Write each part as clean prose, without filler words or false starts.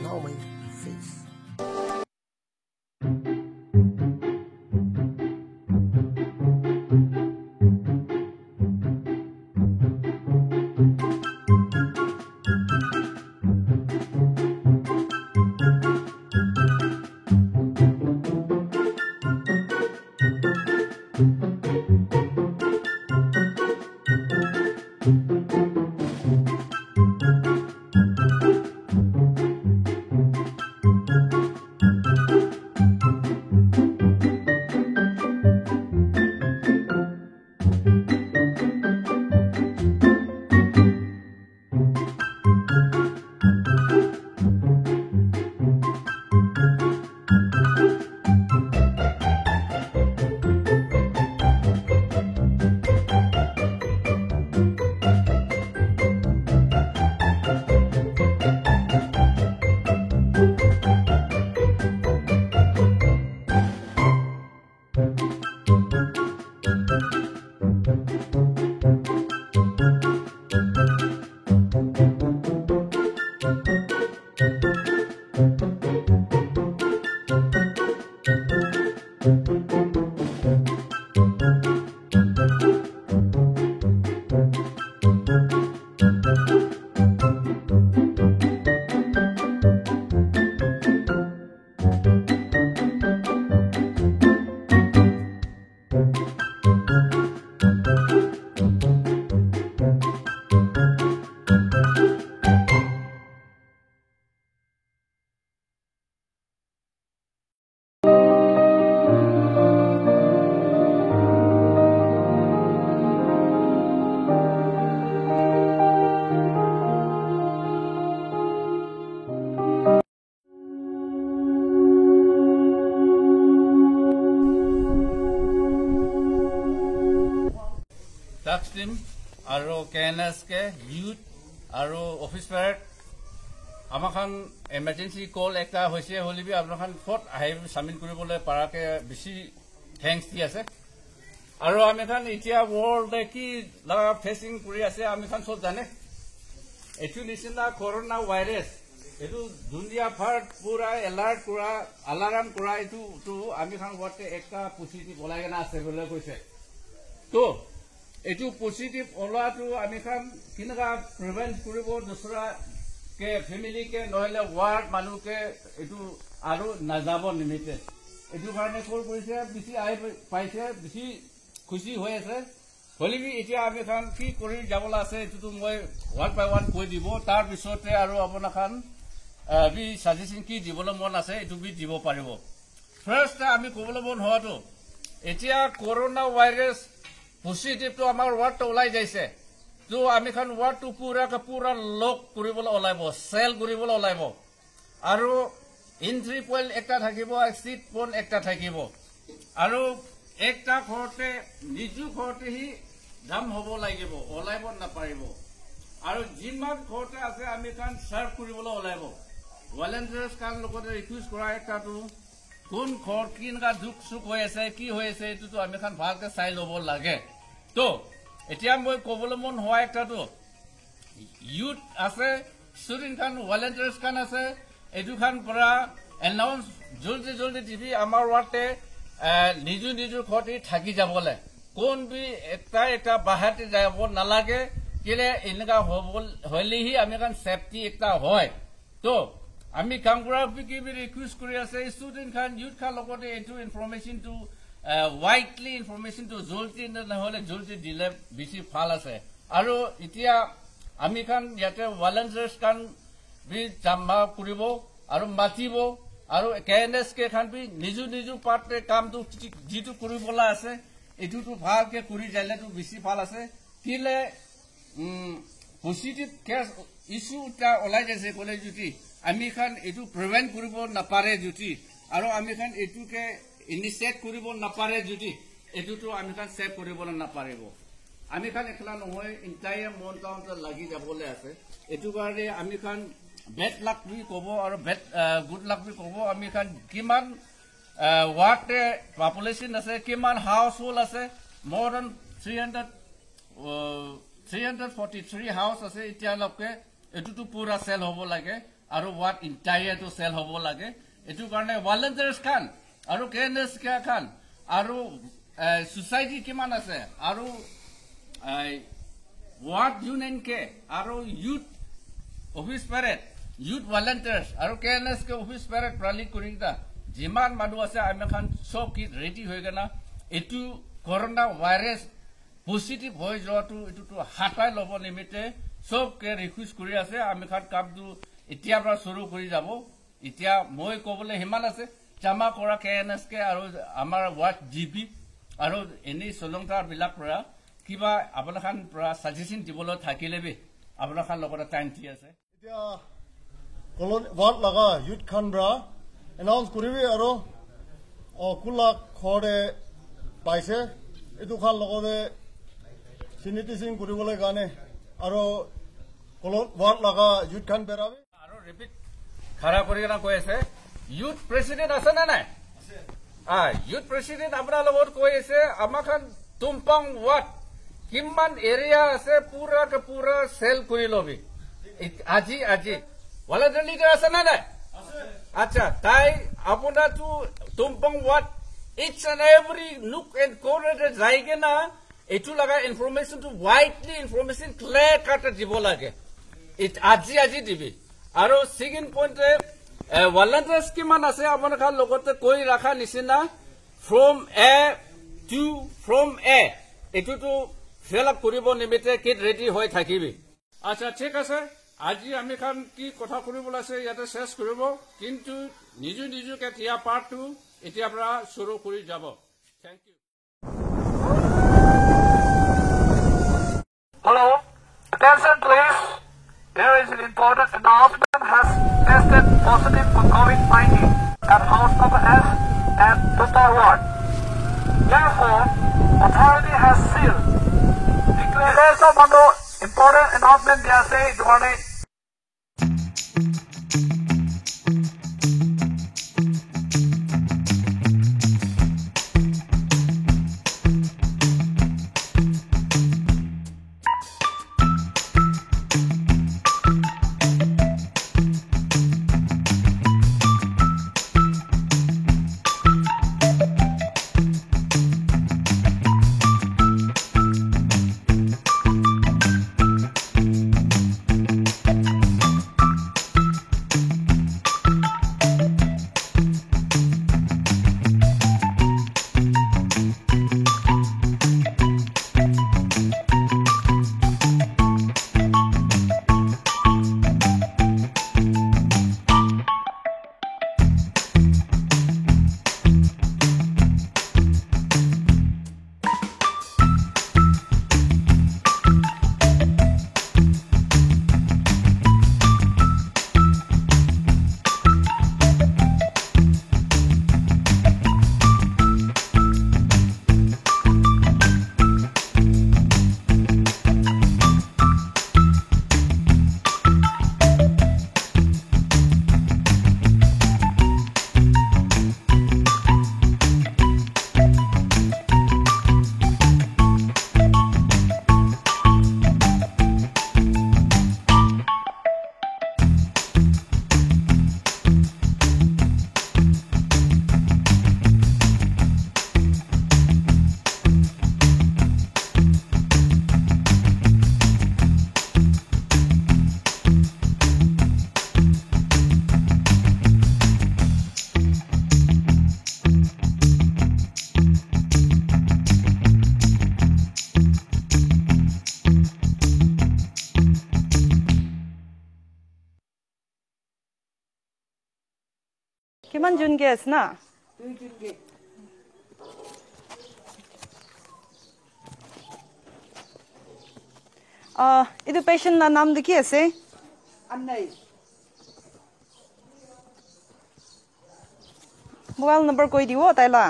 now my face. Tax team, aro KNS ke youth, aro office parade. Amakan emergency call ekta hoise holibi apnakan fort ahib samin kuri bole para ke bisi thanks di ase. Aro amikhan itia world ki laga facing kuri ase amikhan sot jane. Etu nisina corona virus. Etu dunia bhar pura alert kura alarm kura etu tu amikhan wate ekta positive bolai na ase bole koise. To etu positive ola tu amikhan kinaka prevent kuribo dusra ke family ke nohele ward manu ke etu aru najabo nimite etu karone kol koise bisi ai paise bisi khushi hoy ase holibi etia amikhan ki kori jabola ase etu tu moi one by one koi dibo tar bisote aru aponakhan bi suggestion ki dibolo mon ase etu bi dibo paribo first ami kobolo mon hoato etia corona virus positive to amar ward to ulai jaise to amikhan ward to pura ka pura lok kuribolo olaibo sell kuribolo olaibo aru entry point ekta thakibo exit point ekta thakibo aru ekta khorte niju khorte hi dam hobo lagibo olaibo na paribo aru jiman khorte ase amikhan serve kuribolo olaibo volunteers kan lokore request kora ekta tu কোন ঘর কিনকা দুখ সুখ হয়েছে কি হয়েছে এটু তো আমি খান ভালকে চাই লব লাগে তো এতিয়া মই কবলৈ মন হয় একটা তো ইউথ আছে স্টুডেন্ট খান ভলেন্টিয়ার্স খান আছে এটু খান পৰা এনাউন্স জলদি জলদি টিভি আমাৰ ওয়াৰ্ডে নিজু নিজু ঘৰতে থাকি যাবলে কোন বি এটা এটা বাহাতে যাব নালাগে কেলে এনেকা হলেহি আমি খান সেফটি একটা হয় তো আমি কাম কৰা কি বি ৰিকোয়েস্ট কৰি আছে স্টুডেন্ট খান ইউথ খান লগতে এটু information to widely information to জলদি নহলে জলদি দিলে বেছি ভাল আছে আৰু এতিয়া আমি খান ইয়াতে ভলেন্টিয়াৰ্স খান বি জামা কৰিব আৰু মাতিব আৰু কেএনএস কে খান বি নিজু নিজু পাৰ্টে কামটো জিটো কৰিবলা আছে এটুটো ভালকে কৰি যাইলে তো বেছি ভাল আছে কিলে পজিটিভ কেস ইস্যু টা ওলাই যাইছে কলে জুটি আমি খান এটু প্ৰিভেন্ট কৰিব নাপাৰে জুটি আৰু আমি খান এটুকে ইনিশিয়েট কৰিব নাপাৰে জুটি এটুটো আমি খান সেভ কৰিব নাপাৰিব আমি খান একলা নহয় ইনটায়াৰ মন টাউনতে লাগি যাবলে আছে এটু কাৰণে আমি খান বেড লাক বি কব আৰু বেড গুড লাক বি কব আমি খান কিমান ওয়ার্ডে পপুলেশন আছে কিমান হাউস হোল্ড আছে মোর দেন 343 হাউস আছে এতিয়া লকে এটুটো পুরা সেল হ'ব লাগে আৰু ৱাৰ্ড ইণ্টাৰিয়াৰটো চেল হ'ব লাগে এইটো কাৰণে ভলেণ্টিয়াৰ্ছ খান আৰু কেএনএছ খান আৰু সোসাইটি কিমান আছে আৰু ৱাৰ্ড ইউনিয়ন কে আৰু ইউথ অফিচ পেৰেড ইউথ ভলেণ্টিয়াৰ্ছ আৰু কেএনএছ কে অফিচ পেৰেড প্ৰালি কৰি যিমান মানুহ আছে আমি খান চব কি ৰেডি হৈ কেনা এইটো কৰোনা ভাইৰাছ পজিটিভ হৈ যোৱাটো এইটোতো হাতাই ল'ব নিমিত্তে চবকে ৰিকুৱেষ্ট কৰি আছে আমি খান কামটো এতিয়াৰ পৰা শুৰু কৰি যাব এতিয়া মই ক'বলৈ সিমান আছে জমা কৰা কেএনএছ কে আৰু আমাৰ ৱাৰ্ড জিপি আৰু এনেই চলংকাৰ বিলাক পৰা কিবা আপোনাৰ খান পৰা সাজেশন দিবলৈ থাকিলে বি আপোনাৰ খান লগতে টাইম দি আছে এতিয়া ৱাৰ্ড লগা ইউথ খান পৰা এনাউন্স কৰিবি আৰু কুলা খৰে পাইছে এইটো খান লগতে চিনিটিচিং কৰিবলৈ কাৰণে আৰু ৱাৰ্ড লগা ইউথ খান পেৰাবি আৰু ৰিপিট খাৰা কৰি কেনে কৈ আছে ইউথ প্ৰেচিডেণ্ট আছে নে নাই ইউথ প্ৰেচিডেণ্ট আপোনাৰ লগত কৈ আছে আমাৰ খান তুমপাং ৱাৰ্ড কিমান এৰিয়া আছে পুৰাকে পুৰা চেল কৰি ল'বি আজি ভলেণ্টিয়াৰ লিডাৰ আছে নে নাই আচ্ছা তাই আপোনাৰতো তুমপাং ward each and every nook and corner যায়গে না এইটো লগা ইনফৰমেশ্যনটো ৱাইডলি ইনফৰমেশ্যন ক্লিয়াৰ কাট দিব লাগে আজি দিবি আৰু ছেকেণ্ড পইণ্টে ভলেণ্টিয়াৰ্ছ কিমান আছে আপোনাৰ লগতে কৈ ৰখা নিচিনা ফ্ৰম এ এইটোতো ফিল আপ কৰিব নিমিত্তে কিট ৰেডি হৈ থাকিবি আচ্ছা ঠিক আছে আজি আমি খান কি কথা কৰিবলৈ আছে ইয়াতে শেষ কৰিব কিন্তু নিজকে দিয়া পাৰ্টটো এতিয়াৰ পৰা শুৰু কৰি যাব thank you Hello, attention please. There is an important announcement has tested positive for COVID-19 at house number S and Tuta Ward. Therefore, authority has sealed. Declaration of important announcement they are saying morning. কিমান June gas না 2 June গে ಇದು patient ನ ನಾಮ কি আছে annai mobile number কৈ দিব তাইলা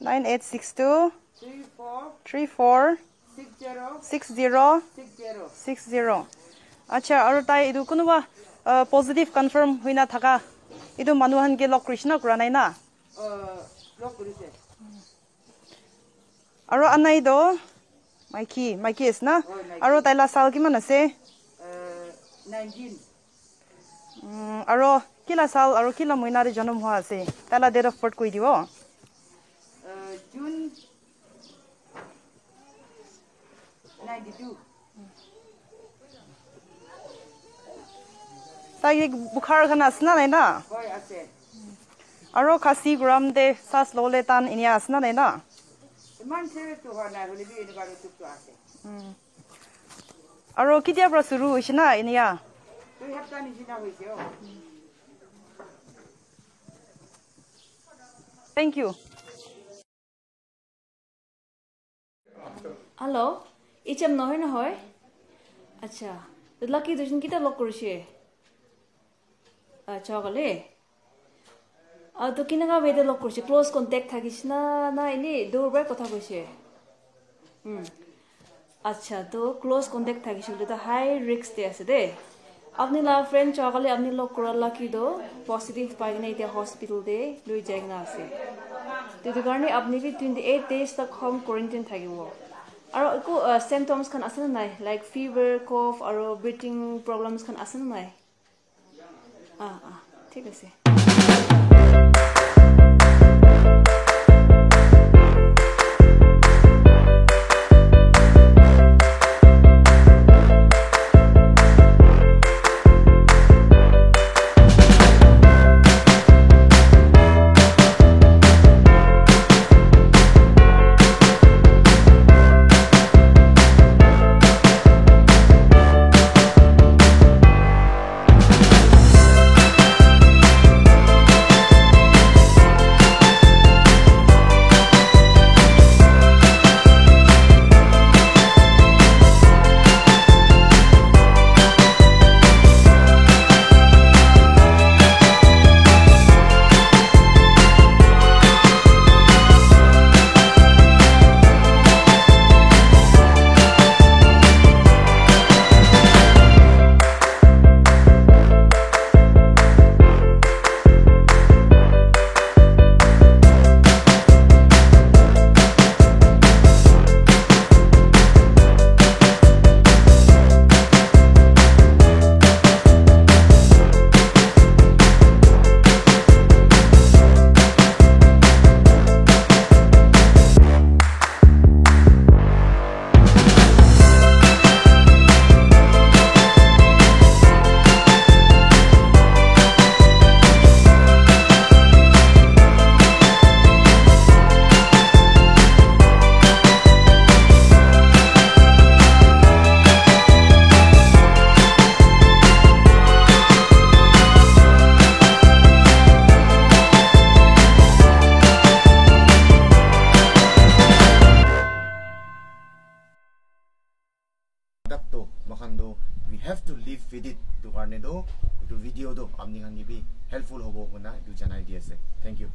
9862 34 60 আচ্ছা আৰু তাই ইদু কোনোবা পজিটিভ কনফাৰ্ম হৈ না থাকা ইদু মানুহনকে লক কৃষ্ণ কৰা নাই না লক কৰিছে আৰু আনাই দো Mikey is na. Aro taila sal kiman ase? 19. Aro kila sal aro kila moina re janam hua ase. Taila date of birth koi dibo. June 92. Tai bukhar khana asna nai na. Boy ase. Aro khasi gram de sas lole tan inia asna nai na. Man serious to hona holi bi ini garu tuk to ase. Aro kitia pra suru hoishna inia. Tu hafta ni jina hoise o. Thank you. Hello, icham nohoy na hoy. Acha, lucky dojin kita lock korishe. Acha gale. To kinaga wede lock korishe. Close contact thakishna na ini durbar kotha koishe. Acha, to close contact thakishule to high risk de ase de. Apni la friend chagale apni lock kora lucky do positive paigna ite hospital de loi jaigna ase. To garni apni bi 28 days tak home quarantine thakibo. Aro eko symptoms kan asana nai like fever, cough, aro breathing problems kan asana nai. ठीक আছে. We have to live with it to karne do video do amni hangi bi helpful hobo guna du janai diase. Thank you.